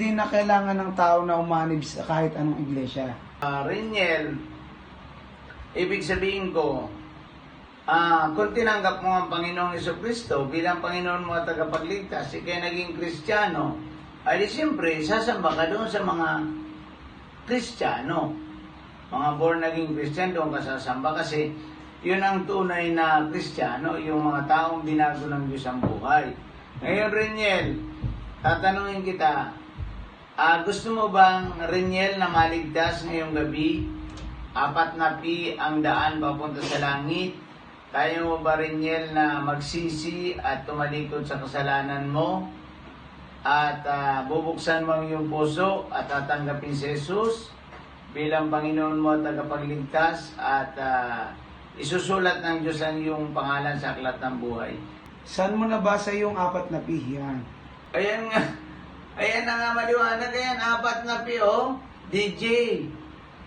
hindi na kailangan ng tao na umanib sa kahit anong iglesia. Reniel, ibig sabihin ko, kung tinanggap mo ang Panginoong Jesucristo bilang Panginoon mo at tagapagligtas, ikay naging Kristiyano, ay di siyempre, sasamba ka doon sa mga Kristiyano. Mga born naging Kristiyano, doon ka sasamba kasi yun ang tunay na Kristiyano, yung mga taong binago ng Diyos ang buhay. Ngayon, Reniel, tatanungin kita, gusto mo bang, Reniel, na maligtas ngayong gabi? 4 na pi ang daan papunta sa langit. Kaya mo ba, Reniel, na magsisi at tumalikod sa kasalanan mo? At bubuksan mo ang iyong puso at tatanggapin si Jesus bilang Panginoon mo at tagapagligtas at isusulat ng Diyos ang iyong pangalan sa aklat ng buhay. Saan mo nabasa yung 4 na pi? Yan. Ayan nga. Ayan na nga maliwanag. Ayan, 4 na pi, oh. DJ.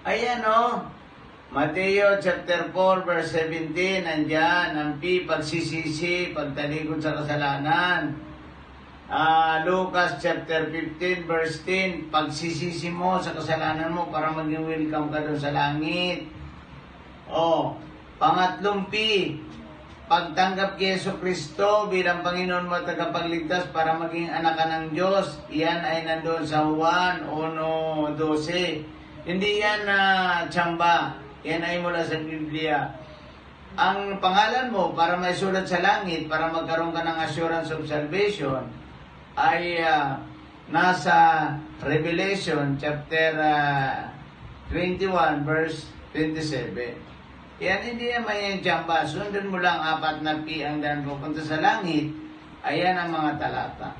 Ayan, oh. Mateo chapter 4 verse 17, nandyan, ang pi, pagsisisi, pagtalikod sa kasalanan. Lucas chapter 15 verse 10, pagsisisi mo sa kasalanan mo para maging welcome ka doon sa langit. Oh, pangatlong pi, pagtanggap kay Jesucristo bilang Panginoon mo at tagapagligtas para maging anak ka ng Diyos. Yan ay nandoon sa Juan 1:12. Hindi yan tsamba. Yan ay mula sa Biblia. Ang pangalan mo para maisulat sa langit, para magkaroon ka ng assurance of salvation, ay nasa Revelation chapter 21 verse 27. Yan hindi naman yung tsamba. Sundan mo lang 4 na pi ang daan pupunta sa langit. Ayan ang mga talata.